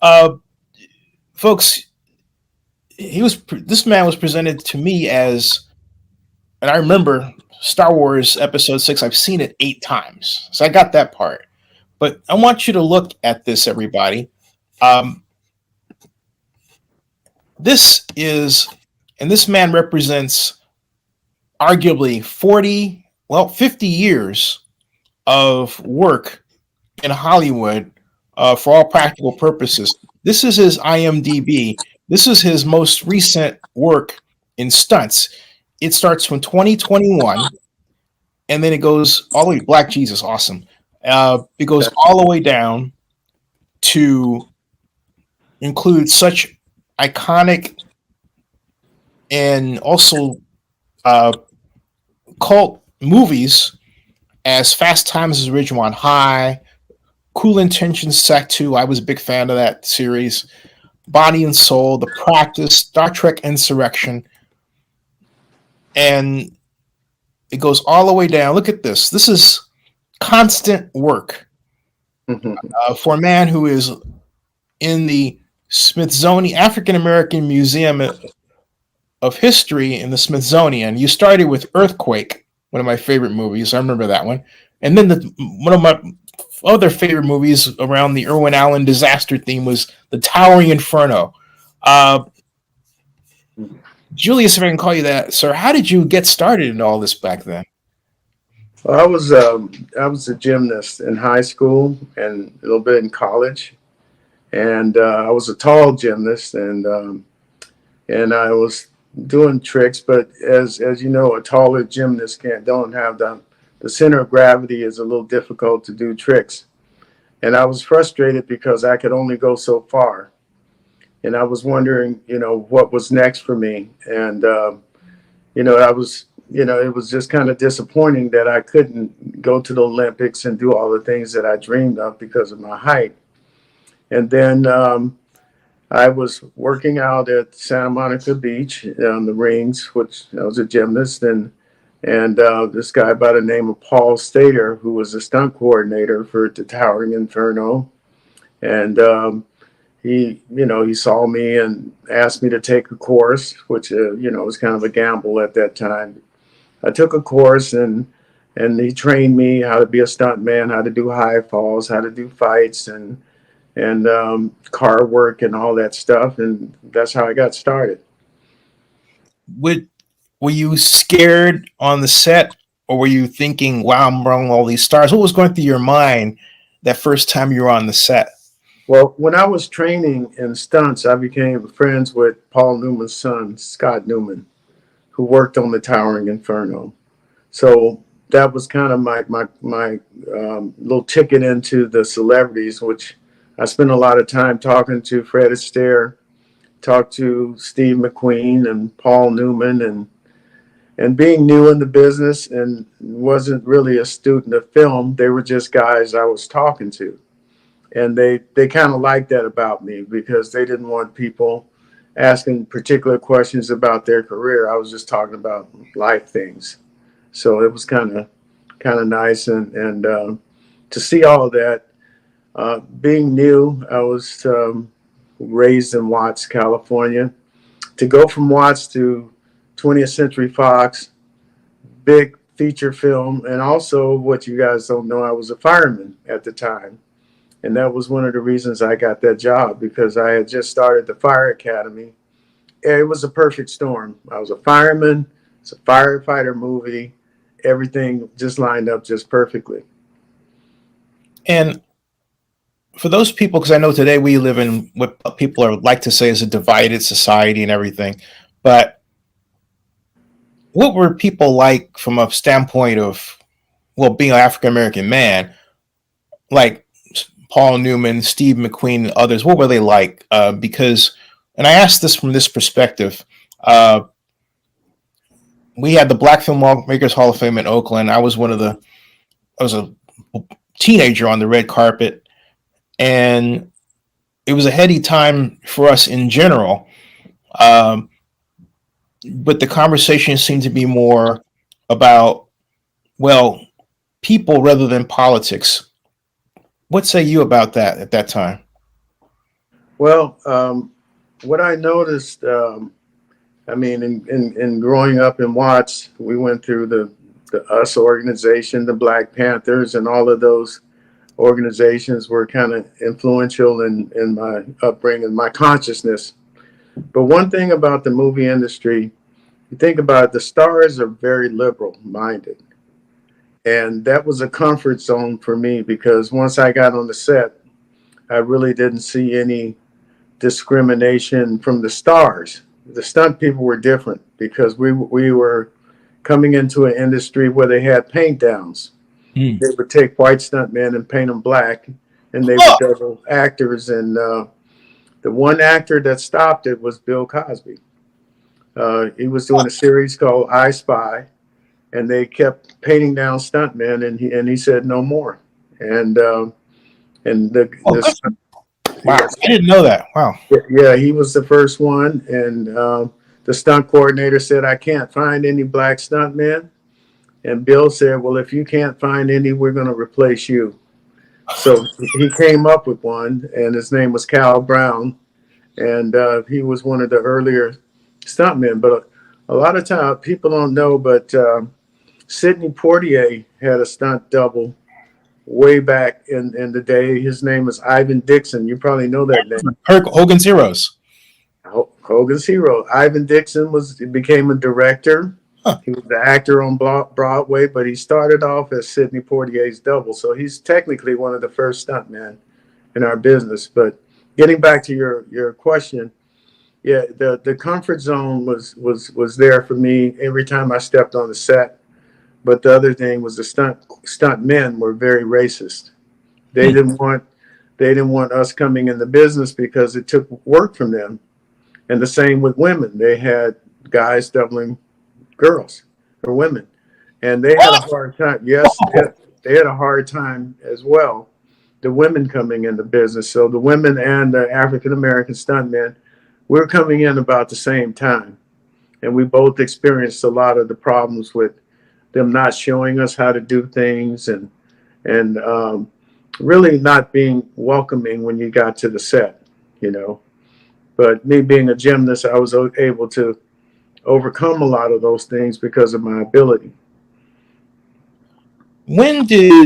Uh, folks, this man was presented to me as, and I remember Star Wars Episode 6. I've seen it 8 times, so I got that part. But I want you to look at this, everybody. Um, this is, and this man represents arguably 50 years of work in Hollywood for all practical purposes. This is his IMDb. This is his most recent work in stunts. It starts from 2021, and then it goes all the way. Black Jesus, awesome. It goes all the way down to include such iconic and also uh, cult movies as Fast Times at Ridgemont High, Cool Intentions Sec 2. I was a big fan of that series. Body and Soul, The Practice, Star Trek Insurrection. And it goes all the way down. Look at this. This is constant work for a man who is in the Smithsonian African American Museum of History in the Smithsonian. You started with Earthquake, one of my favorite movies. I remember that one. And then one of my other favorite movies around the Irwin Allen disaster theme was The Towering Inferno. Julius, if I can call you that, sir, how did you get started in all this back then? Well, I was a gymnast in high school and a little bit in college, and I was a tall gymnast, and I was doing tricks. But as you know, a taller gymnast don't have the center of gravity is a little difficult to do tricks, and I was frustrated because I could only go so far, and I was wondering, what was next for me, and I was. It was just kind of disappointing that I couldn't go to the Olympics and do all the things that I dreamed of because of my height. And then I was working out at Santa Monica Beach on the rings, which I was a gymnast, and this guy by the name of Paul Stater, who was a stunt coordinator for the Towering Inferno, and he saw me and asked me to take a course, which was kind of a gamble at that time. I took a course and he trained me how to be a stuntman, how to do high falls, how to do fights and car work and all that stuff. And that's how I got started. Were you scared on the set, or were you thinking, wow, I'm wrong all these stars? What was going through your mind that first time you were on the set? Well, when I was training in stunts, I became friends with Paul Newman's son, Scott Newman, who worked on the Towering Inferno. So that was kind of my little ticket into the celebrities, which I spent a lot of time talking to Fred Astaire, talked to Steve McQueen and Paul Newman, and being new in the business and wasn't really a student of film. They were just guys I was talking to. And they kind of liked that about me because they didn't want people asking particular questions about their career. I was just talking about life things. So it was kind of nice. And to see all of that, being new, I was raised in Watts, California. To go from Watts to 20th Century Fox, big feature film. And also what you guys don't know, I was a fireman at the time. And that was one of the reasons I got that job, because I had just started the fire academy. It was a perfect storm. I was a fireman. It's a firefighter movie. Everything just lined up just perfectly. And for those people, because I know today we live in what people are like to say is a divided society and everything, but what were people like from a standpoint of, well, being an African American man, like Paul Newman, Steve McQueen, and others? What were they like? Because, and I asked this from this perspective. We had the Black Filmmakers Hall of Fame in Oakland. I was a teenager on the red carpet, and it was a heady time for us in general. But the conversation seemed to be more about, well, people rather than politics. What say you about that at that time? Well, what I noticed, I mean, in growing up in Watts, we went through the US organization, the Black Panthers, and all of those organizations were kind of influential in my upbringing, my consciousness. But one thing about the movie industry, you think about it, the stars are very liberal minded. And that was a comfort zone for me because once I got on the set, I really didn't see any discrimination from the stars. The stunt people were different because we were coming into an industry where they had paint downs. Mm. They would take white stuntmen and paint them black, and they would double actors. And the one actor that stopped it was Bill Cosby. He was doing a series called I Spy, and they kept painting down stuntmen, and he said no more. And Wow, yes, I didn't know that. Wow. yeah, he was the first one, and the stunt coordinator said, "I can't find any black stuntmen." And Bill said, "Well, if you can't find any, we're going to replace you." So he came up with one, and his name was Cal Brown, and he was one of the earlier stuntmen. But a lot of time people don't know, but Sidney Poitier had a stunt double way back in the day. His name was Ivan Dixon. You probably know that name. Hogan's Heroes. Hogan's hero. Ivan Dixon became a director. Huh. He was the actor on Broadway, but he started off as Sidney Poitier's double. So he's technically one of the first stuntmen in our business. But getting back to your question, yeah, the comfort zone was there for me every time I stepped on the set. But the other thing was the stunt men were very racist. They didn't want us coming in the business because it took work from them. And the same with women. They had guys doubling girls or women, and they had a hard time. Yes, they had a hard time as well. The women coming in the business. So the women and the African American stuntmen, we're coming in about the same time, and we both experienced a lot of the problems with them not showing us how to do things and really not being welcoming when you got to the set, you know. But me being a gymnast, I was able to overcome a lot of those things because of my ability. When did